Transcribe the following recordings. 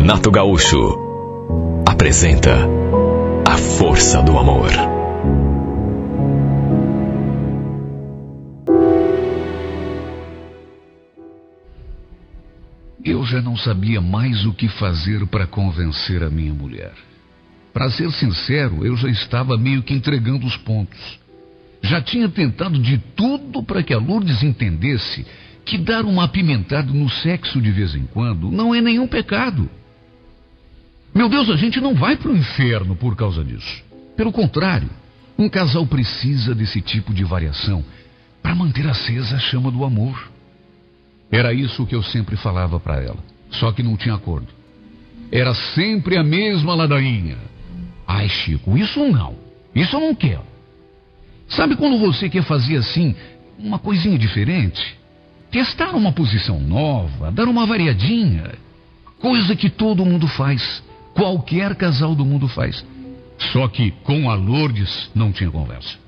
Renato Gaúcho apresenta A Força do Amor. Eu já não sabia mais o que fazer para convencer a minha mulher. Para ser sincero, eu já estava meio que entregando os pontos. Já tinha tentado de tudo para que a Lourdes entendesse que dar uma apimentada no sexo de vez em quando não é nenhum pecado. Meu Deus, a gente não vai para o inferno por causa disso. Pelo contrário, um casal precisa desse tipo de variação para manter acesa a chama do amor. Era isso que eu sempre falava para ela, só que não tinha acordo. Era sempre a mesma ladainha. Ai, Chico, isso eu não quero. Sabe quando você quer fazer assim, uma coisinha diferente? Testar uma posição nova, dar uma variadinha. Coisa que todo mundo faz, qualquer casal do mundo faz. Só que com a Lourdes não tinha conversa.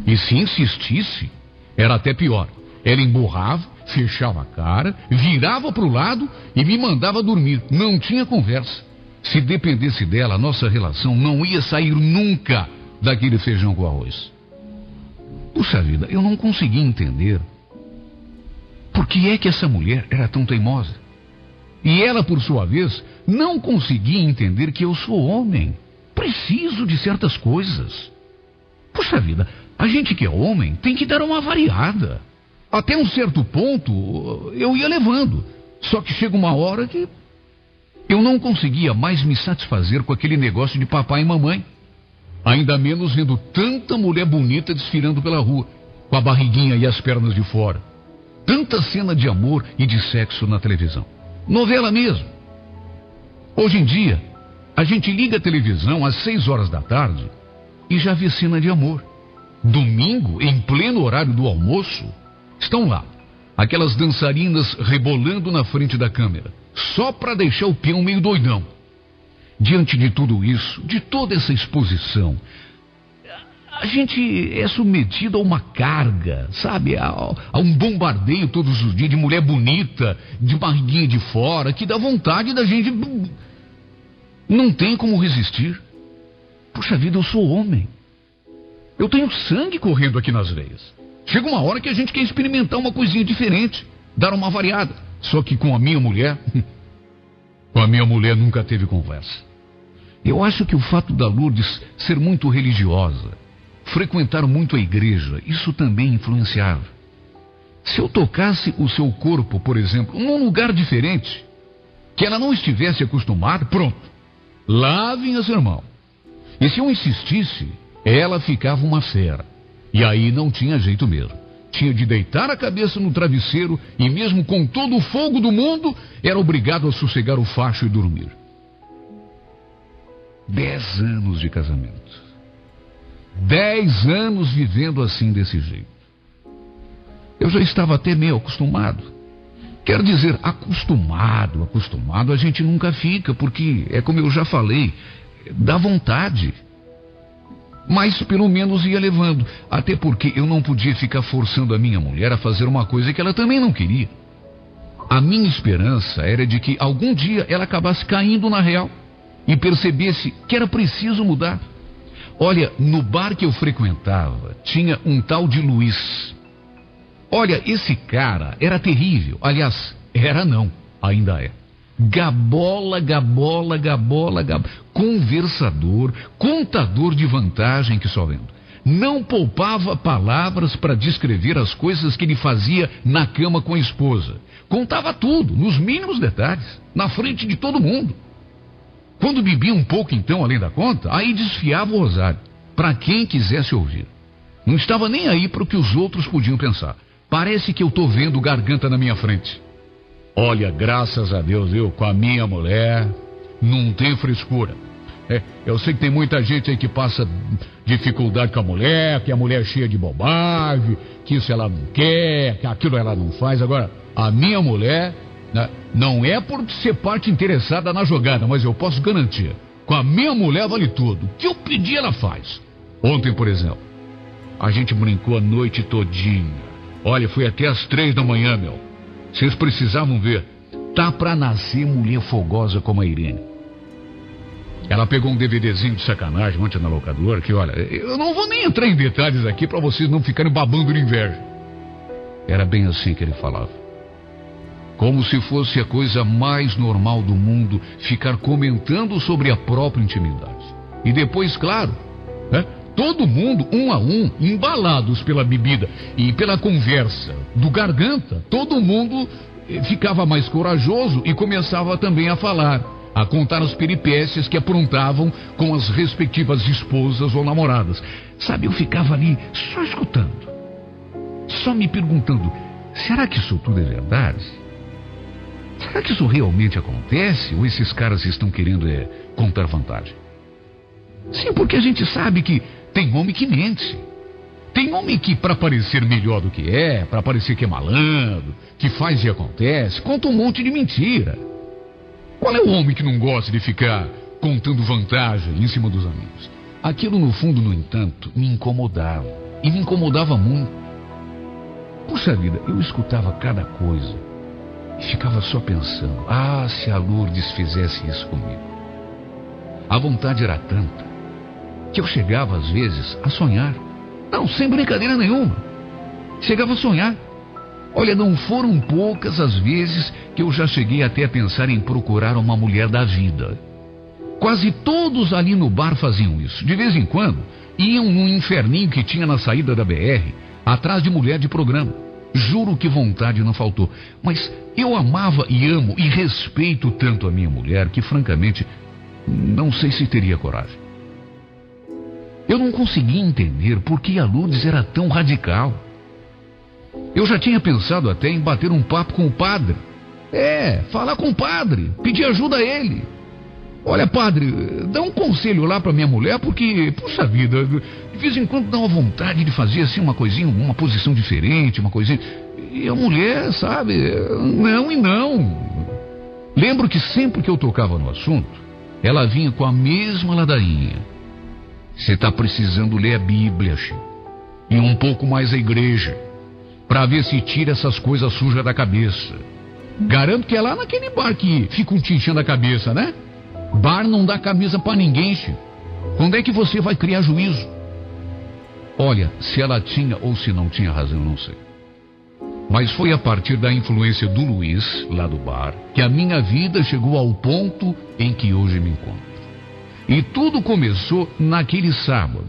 E se insistisse, era até pior. Ela emburrava, fechava a cara, virava para o lado e me mandava dormir. Não tinha conversa. Se dependesse dela, a nossa relação não ia sair nunca daquele feijão com arroz. Puxa vida, eu não conseguia entender por que é que essa mulher era tão teimosa. E ela, por sua vez, não conseguia entender que eu sou homem. Preciso de certas coisas. Puxa vida, a gente que é homem tem que dar uma variada. Até um certo ponto, eu ia levando. Só que chega uma hora que eu não conseguia mais me satisfazer com aquele negócio de papai e mamãe. Ainda menos vendo tanta mulher bonita desfilando pela rua, com a barriguinha e as pernas de fora. Tanta cena de amor e de sexo na televisão. Novela mesmo. Hoje em dia, a gente liga a televisão às 6 horas da tarde e já vê cena de amor. Domingo, em pleno horário do almoço, estão lá, aquelas dançarinas rebolando na frente da câmera, só para deixar o peão meio doidão. Diante de tudo isso, de toda essa exposição, a gente é submetido a uma carga, sabe? A um bombardeio todos os dias de mulher bonita, de barriguinha de fora, que dá vontade da gente... Não tem como resistir. Puxa vida, eu sou homem. Eu tenho sangue correndo aqui nas veias. Chega uma hora que a gente quer experimentar uma coisinha diferente, dar uma variada. Só que com a minha mulher... Com a minha mulher nunca teve conversa. Eu acho que o fato da Lourdes ser muito religiosa, frequentar muito a igreja, isso também influenciava. Se eu tocasse o seu corpo, por exemplo, num lugar diferente, que ela não estivesse acostumada, pronto, lá vinha seu irmão. E se eu insistisse, ela ficava uma fera. E aí não tinha jeito mesmo. Tinha de deitar a cabeça no travesseiro e mesmo com todo o fogo do mundo, era obrigado a sossegar o facho e dormir. 10 anos de casamento. 10 anos vivendo assim desse jeito. Eu já estava até meio acostumado. Quero dizer, acostumado a gente nunca fica, porque é como eu já falei, dá vontade. Mas pelo menos ia levando, até porque eu não podia ficar forçando a minha mulher a fazer uma coisa que ela também não queria. A minha esperança era de que algum dia ela acabasse caindo na real e percebesse que era preciso mudar. Olha, no bar que eu frequentava, tinha um tal de Luiz. Olha, esse cara era terrível. Aliás, era não, ainda é. Gabola. Conversador, contador de vantagem que só vendo. Não poupava palavras para descrever as coisas que ele fazia na cama com a esposa. Contava tudo, nos mínimos detalhes, na frente de todo mundo. Quando bebia um pouco então, além da conta, aí desfiava o rosário, para quem quisesse ouvir. Não estava nem aí para o que os outros podiam pensar. Parece que eu estou vendo garganta na minha frente. Olha, graças a Deus, eu com a minha mulher não tenho frescura. Eu sei que tem muita gente aí que passa dificuldade com a mulher, que a mulher é cheia de bobagem, que isso ela não quer, que aquilo ela não faz. Agora, a minha mulher, né, não é por ser parte interessada na jogada, mas eu posso garantir, com a minha mulher vale tudo. O que eu pedir ela faz. Ontem, por exemplo, a gente brincou a noite todinha. Olha, foi até às 3 da manhã, meu. Vocês precisavam ver. tá pra nascer mulher fogosa como a Irene. Ela pegou um DVDzinho de sacanagem ontem na locadora, que olha, eu não vou nem entrar em detalhes aqui pra vocês não ficarem babando de inveja. Era bem assim que ele falava. Como se fosse a coisa mais normal do mundo ficar comentando sobre a própria intimidade. E depois, claro, né, todo mundo, um a um, embalados pela bebida e pela conversa do Garganta, todo mundo ficava mais corajoso e começava também a falar, a contar as peripécias que aprontavam com as respectivas esposas ou namoradas. Sabe, eu ficava ali só escutando, só me perguntando, será que isso tudo é verdade? Será que isso realmente acontece ou esses caras estão querendo contar vantagem? Sim, porque a gente sabe que tem homem que mente. Tem homem que, para parecer melhor do que é, para parecer que é malandro, que faz e acontece, conta um monte de mentira. Qual é o homem que não gosta de ficar contando vantagem em cima dos amigos? Aquilo, no fundo, no entanto, me incomodava. E me incomodava muito. Puxa vida, eu escutava cada coisa e ficava só pensando, se a Lourdes fizesse isso comigo. A vontade era tanta que eu chegava, às vezes, a sonhar. Não, sem brincadeira nenhuma. Chegava a sonhar. Olha, não foram poucas as vezes que eu já cheguei até a pensar em procurar uma mulher da vida. Quase todos ali no bar faziam isso. De vez em quando, iam num inferninho que tinha na saída da BR, atrás de mulher de programa. Juro que vontade não faltou. Mas eu amava e amo e respeito tanto a minha mulher que, francamente, não sei se teria coragem. Eu não conseguia entender por que a Lourdes era tão radical. Eu já tinha pensado até em bater um papo com o padre. Falar com o padre, pedir ajuda a ele. Olha, padre, dá um conselho lá pra minha mulher, porque, puxa vida, de vez em quando dá uma vontade de fazer assim uma coisinha, uma posição diferente, uma coisinha. E a mulher, sabe, não e não. Lembro que sempre que eu tocava no assunto, ela vinha com a mesma ladainha. Você tá precisando ler a Bíblia, Chico, e um pouco mais a igreja, pra ver se tira essas coisas sujas da cabeça. Garanto que é lá naquele bar que ficam te enchendo a cabeça, né? Bar não dá camisa pra ninguém, Chico. Quando é que você vai criar juízo? Olha, se ela tinha ou se não tinha razão, eu não sei. Mas foi a partir da influência do Luiz, lá do bar, que a minha vida chegou ao ponto em que hoje me encontro. E tudo começou naquele sábado.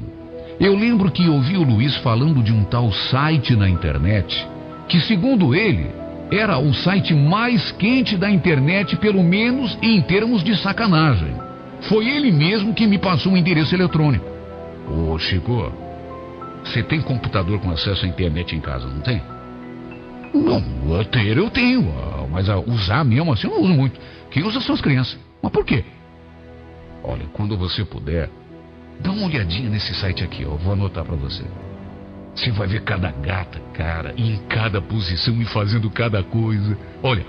Eu lembro que ouvi o Luiz falando de um tal site na internet, que segundo ele, era o site mais quente da internet, pelo menos em termos de sacanagem. Foi ele mesmo que me passou um endereço eletrônico. Ô Chico, você tem computador com acesso à internet em casa, não tem? Não, eu tenho, mas usar mesmo assim eu não uso muito. Quem usa são as crianças. Mas por quê? Olha, quando você puder, dá uma olhadinha nesse site aqui, ó. Vou anotar pra você. Você vai ver cada gata, cara, em cada posição e fazendo cada coisa. Olha,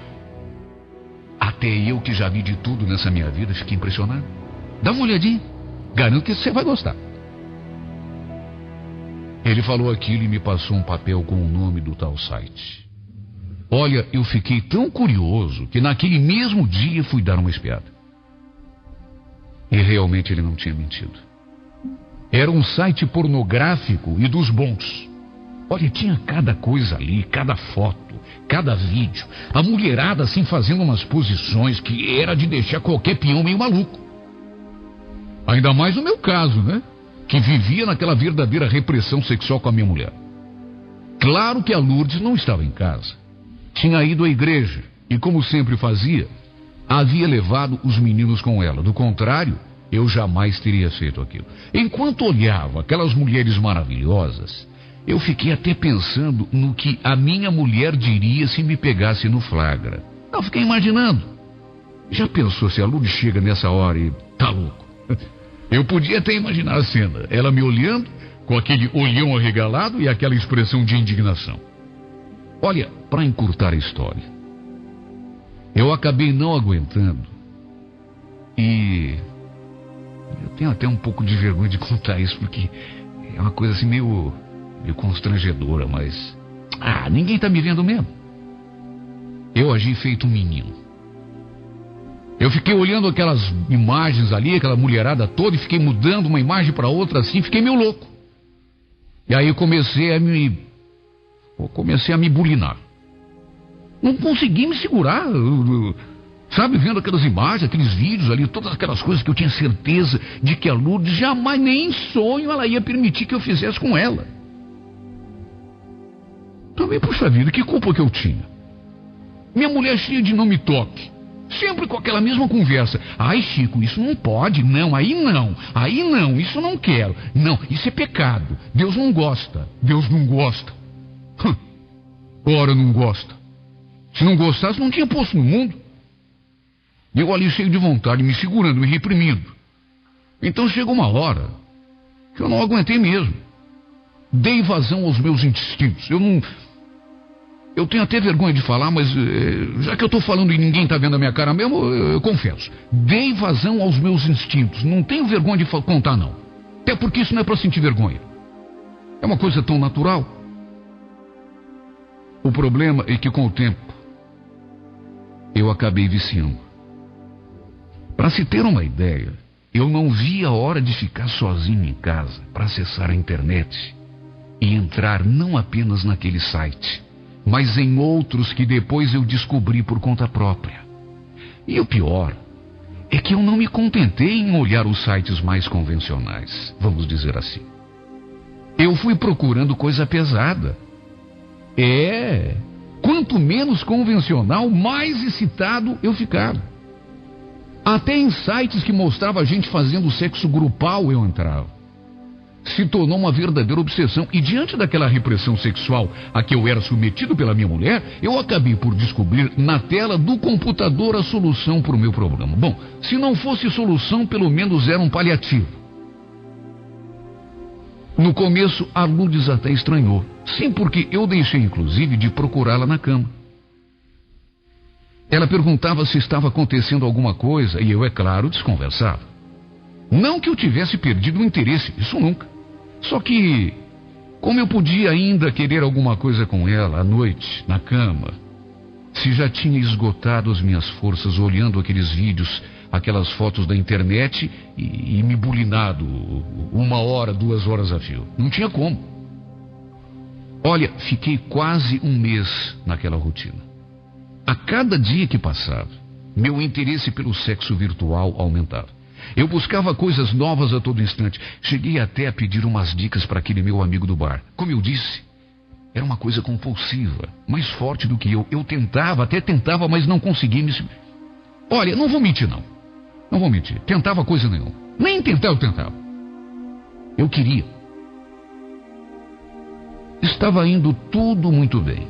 até eu que já vi de tudo nessa minha vida, fiquei impressionado. Dá uma olhadinha. Garanto que você vai gostar. Ele falou aquilo e me passou um papel com o nome do tal site. Olha, eu fiquei tão curioso que naquele mesmo dia fui dar uma espiada. E realmente ele não tinha mentido. Era um site pornográfico e dos bons. Olha, tinha cada coisa ali, cada foto, cada vídeo. A mulherada assim fazendo umas posições que era de deixar qualquer peão meio maluco. Ainda mais no meu caso, né? Que vivia naquela verdadeira repressão sexual com a minha mulher. Claro que a Lourdes não estava em casa. Tinha ido à igreja e, como sempre fazia, havia levado os meninos com ela. Do contrário, eu jamais teria feito aquilo. Enquanto olhava aquelas mulheres maravilhosas, eu fiquei até pensando no que a minha mulher diria se me pegasse no flagra. Eu fiquei imaginando. Já pensou se a Lourdes chega nessa hora e tá louco? Eu podia até imaginar a cena. Ela me olhando, com aquele olhão arregalado e aquela expressão de indignação. Olha, para encurtar a história, eu acabei não aguentando e eu tenho até um pouco de vergonha de contar isso, porque é uma coisa assim meio constrangedora, mas ninguém tá me vendo mesmo. Eu agi feito um menino. Eu fiquei olhando aquelas imagens ali, aquela mulherada toda, e fiquei mudando uma imagem para outra assim, fiquei meio louco. E aí comecei a me bulinar. Não consegui me segurar, sabe, vendo aquelas imagens, aqueles vídeos ali, todas aquelas coisas que eu tinha certeza de que a Lourdes jamais, nem em sonho, ela ia permitir que eu fizesse com ela. Também, puxa vida, que culpa que eu tinha? Minha mulher cheia de não me toque. Sempre com aquela mesma conversa. Ai, Chico, isso não pode. Não, aí não. Aí não, isso não quero. Não, isso é pecado. Deus não gosta. Deus não gosta. Ora, não gosta. Se não gostasse, não tinha posto no mundo. Eu ali cheio de vontade, me segurando, me reprimindo. Então chegou uma hora que eu não aguentei mesmo. Dei vazão aos meus instintos. Eu tenho até vergonha de falar, mas já que eu estou falando e ninguém está vendo a minha cara mesmo, eu confesso. Dei vazão aos meus instintos. Não tenho vergonha de contar, não. Até porque isso não é para sentir vergonha. É uma coisa tão natural. O problema é que com o tempo, eu acabei viciando. Para se ter uma ideia, eu não via a hora de ficar sozinho em casa para acessar a internet e entrar não apenas naquele site, mas em outros que depois eu descobri por conta própria. E o pior é que eu não me contentei em olhar os sites mais convencionais, vamos dizer assim. Eu fui procurando coisa pesada. Quanto menos convencional, mais excitado eu ficava. Até em sites que mostrava a gente fazendo sexo grupal eu entrava. Se tornou uma verdadeira obsessão. E diante daquela repressão sexual a que eu era submetido pela minha mulher, eu acabei por descobrir na tela do computador a solução para o meu problema. Bom, se não fosse solução, pelo menos era um paliativo. No começo, a Lourdes até estranhou. Sim, porque eu deixei inclusive de procurá-la na cama. Ela perguntava se estava acontecendo alguma coisa e eu, é claro, desconversava. Não que eu tivesse perdido o interesse, isso nunca. Só que, como eu podia ainda querer alguma coisa com ela à noite, na cama, se já tinha esgotado as minhas forças olhando aqueles vídeos, aquelas fotos da internet e me bulinado 1 hora, 2 horas a fio. Não tinha como. Olha, fiquei quase 1 mês naquela rotina. A cada dia que passava, meu interesse pelo sexo virtual aumentava. Eu buscava coisas novas a todo instante. Cheguei até a pedir umas dicas para aquele meu amigo do bar. Como eu disse, era uma coisa compulsiva, mais forte do que eu. Eu até tentava, mas não conseguia me... Olha, não vou mentir, não. Não vou mentir. Tentava coisa nenhuma. Nem tentar eu tentava. Eu queria. Estava indo tudo muito bem.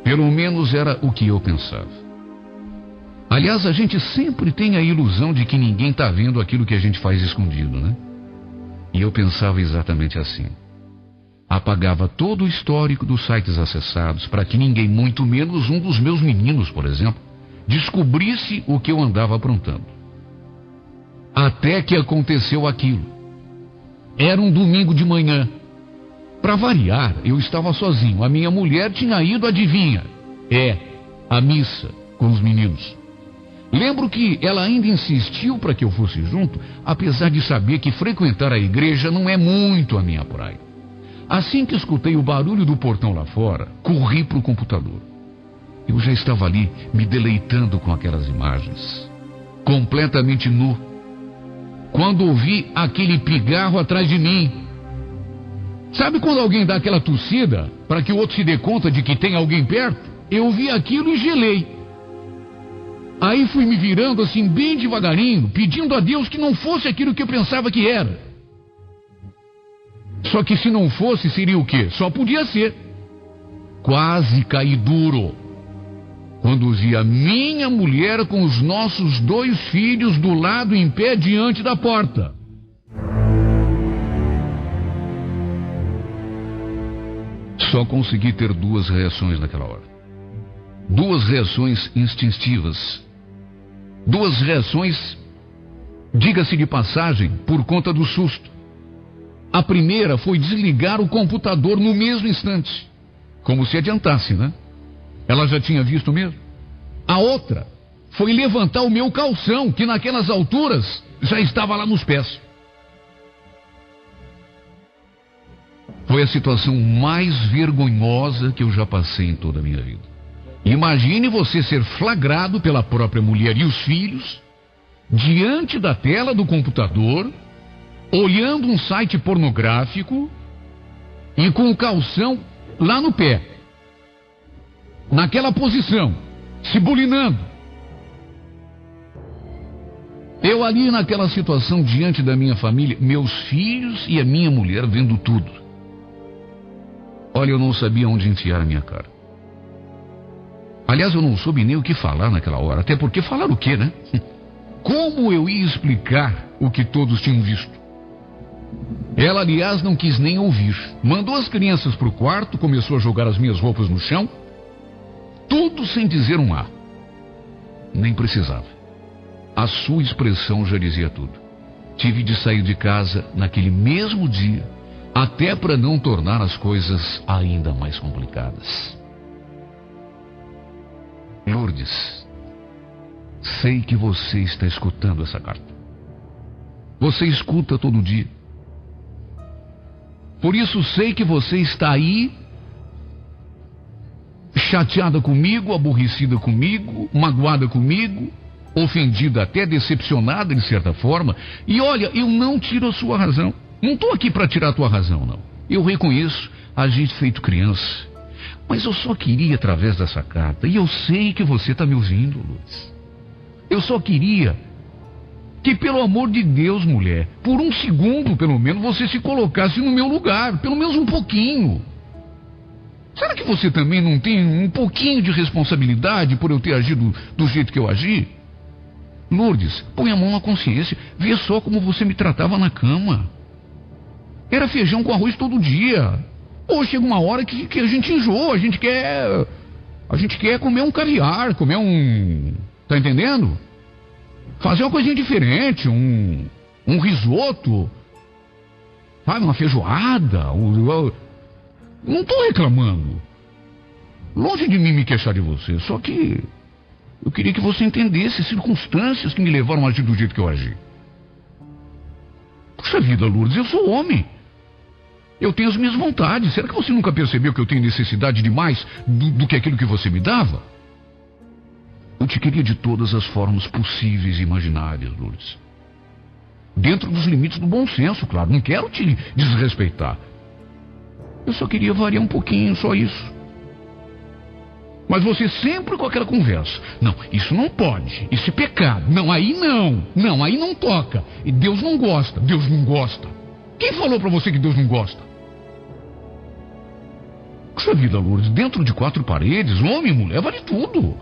Pelo menos era o que eu pensava. Aliás, a gente sempre tem a ilusão de que ninguém está vendo aquilo que a gente faz escondido, né? E eu pensava exatamente assim. Apagava todo o histórico dos sites acessados para que ninguém, muito menos um dos meus meninos, por exemplo, descobrisse o que eu andava aprontando. Até que aconteceu aquilo. Era um domingo de manhã. Para variar, eu estava sozinho. A minha mulher tinha ido, adivinha? À missa com os meninos. Lembro que ela ainda insistiu para que eu fosse junto, apesar de saber que frequentar a igreja não é muito a minha praia. Assim que escutei o barulho do portão lá fora, corri para o computador. Eu já estava ali me deleitando com aquelas imagens, completamente nu, quando ouvi aquele pigarro atrás de mim. Sabe quando alguém dá aquela tossida para que o outro se dê conta de que tem alguém perto? Eu vi aquilo e gelei. Aí fui me virando assim bem devagarinho, pedindo a Deus que não fosse aquilo que eu pensava que era. Só que se não fosse, seria o quê? Só podia ser. Quase caí duro quando vi a minha mulher com os nossos 2 filhos do lado em pé diante da porta. Só consegui ter 2 reações naquela hora. 2 reações instintivas. 2 reações, diga-se de passagem, por conta do susto. A primeira foi desligar o computador no mesmo instante. Como se adiantasse, né? Ela já tinha visto mesmo. A outra foi levantar o meu calção, que naquelas alturas já estava lá nos pés. Foi a situação mais vergonhosa que eu já passei em toda a minha vida. Imagine você ser flagrado pela própria mulher e os filhos, diante da tela do computador, olhando um site pornográfico e com o calção lá no pé, naquela posição, se bulinando. Eu ali naquela situação diante da minha família, meus filhos e a minha mulher vendo tudo. Olha, eu não sabia onde enfiar a minha cara. Aliás, eu não soube nem o que falar naquela hora, até porque falar o quê, né? Como eu ia explicar o que todos tinham visto? Ela, aliás, não quis nem ouvir. Mandou as crianças para o quarto, começou a jogar as minhas roupas no chão. Tudo sem dizer um A. Nem precisava. A sua expressão já dizia tudo. Tive de sair de casa naquele mesmo dia, até para não tornar as coisas ainda mais complicadas. Lourdes, sei que você está escutando essa carta. Você escuta todo dia. Por isso sei que você está aí, chateada comigo, aborrecida comigo, magoada comigo, ofendida, até decepcionada de certa forma. E olha, eu não tiro a sua razão. Não estou aqui para tirar a tua razão, não. Eu reconheço a gente feito criança. Mas eu só queria, através dessa carta, e eu sei que você está me ouvindo, Lourdes. Eu só queria que, pelo amor de Deus, mulher, por um segundo, pelo menos, você se colocasse no meu lugar. Pelo menos um pouquinho. Será que você também não tem um pouquinho de responsabilidade por eu ter agido do jeito que eu agi? Lourdes, põe a mão na consciência. Vê só como você me tratava na cama. Era feijão com arroz todo dia. Hoje chega uma hora que a gente enjoa. A gente quer comer um caviar, comer um... Tá entendendo? Fazer uma coisinha diferente, um risoto, sabe, uma feijoada. Não tô reclamando. Longe de mim me queixar de você, só que eu queria que você entendesse as circunstâncias que me levaram a agir do jeito que eu agi. Puxa vida, Lourdes, eu sou homem. Eu tenho as minhas vontades. Será que você nunca percebeu que eu tenho necessidade de mais do que aquilo que você me dava? Eu te queria de todas as formas possíveis e imaginárias, Lourdes. Dentro dos limites do bom senso, claro. Não quero te desrespeitar. Eu só queria variar um pouquinho, só isso. Mas você sempre com aquela conversa. Não, isso não pode. Isso é pecado. Não, aí não. Não, aí não toca. E Deus não gosta. Deus não gosta. Quem falou pra você que Deus não gosta? Puxa vida, Lourdes, dentro de 4 paredes, homem e mulher, vale tudo.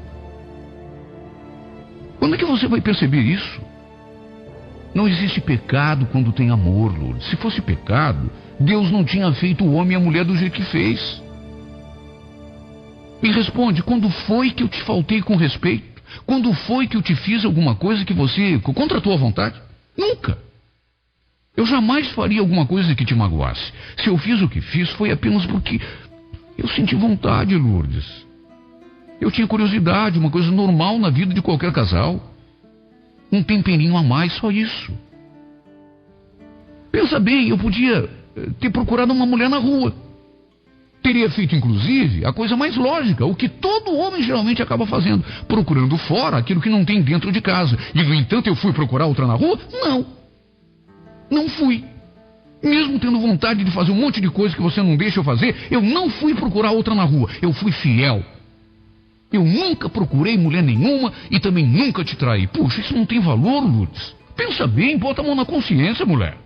Quando é que você vai perceber isso? Não existe pecado quando tem amor, Lourdes. Se fosse pecado, Deus não tinha feito o homem e a mulher do jeito que fez. Me responde, quando foi que eu te faltei com respeito? Quando foi que eu te fiz alguma coisa que você... contra a tua vontade? Nunca. Eu jamais faria alguma coisa que te magoasse. Se eu fiz o que fiz, foi apenas porque eu senti vontade, Lourdes. Eu tinha curiosidade, uma coisa normal na vida de qualquer casal. Um temperinho a mais, só isso. Pensa bem, eu podia ter procurado uma mulher na rua. Teria feito, inclusive, a coisa mais lógica, o que todo homem geralmente acaba fazendo, procurando fora aquilo que não tem dentro de casa. E, no entanto, eu fui procurar outra na rua? Não. Não fui. Mesmo tendo vontade de fazer um monte de coisa que você não deixa eu fazer, eu não fui procurar outra na rua. Eu fui fiel. Eu nunca procurei mulher nenhuma e também nunca te traí. Puxa, isso não tem valor, Lourdes. Pensa bem, bota a mão na consciência, mulher.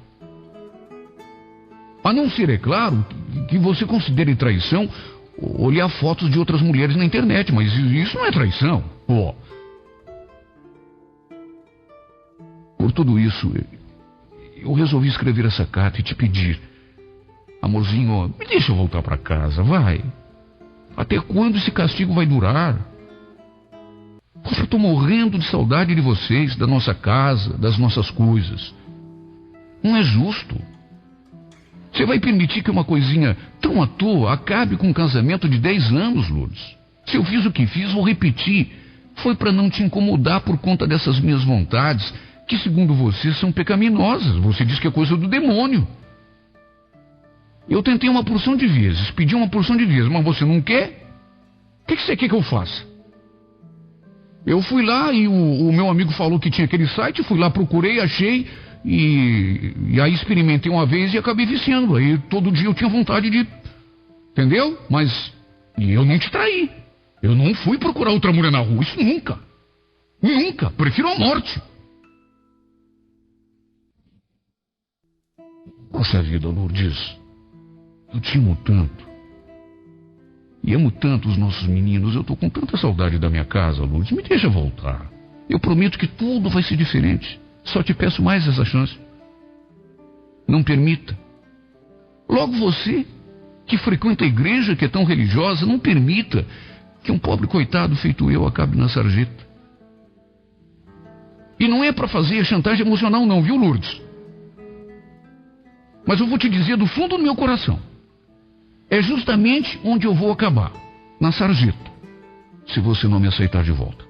A não ser, é claro, que você considere traição olhar fotos de outras mulheres na internet, mas isso não é traição. Ó. Por tudo isso, eu resolvi escrever essa carta e te pedir. Amorzinho, me deixa eu voltar para casa, vai. Até quando esse castigo vai durar? Poxa, eu tô morrendo de saudade de vocês, da nossa casa, das nossas coisas. Não é justo. Você vai permitir que uma coisinha tão à toa acabe com um casamento de 10 anos, Lourdes? Se eu fiz o que fiz, vou repetir. foi para não te incomodar por conta dessas minhas vontades, que segundo você são pecaminosas. Você diz que é coisa do demônio. Eu tentei uma porção de vezes, pedi uma porção de vezes, mas você não quer? O que você quer que eu faça? Eu fui lá e o meu amigo falou que tinha aquele site, fui lá, procurei, achei, e aí experimentei uma vez e acabei viciando. Aí todo dia eu tinha vontade de... Entendeu? Mas eu não te traí. Eu não fui procurar outra mulher na rua, isso nunca. Nunca, prefiro a morte. Poxa vida, Lourdes, eu te amo tanto. E amo tanto os nossos meninos, eu tô com tanta saudade da minha casa, Lourdes, me deixa voltar. Eu prometo que tudo vai ser diferente. Só te peço mais essa chance. Não permita. Logo você, que frequenta a igreja, que é tão religiosa, não permita que um pobre coitado feito eu acabe na sarjeta. E não é para fazer chantagem emocional não, viu, Lourdes? Mas eu vou te dizer do fundo do meu coração. É justamente onde eu vou acabar. Na sarjeta. Se você não me aceitar de volta.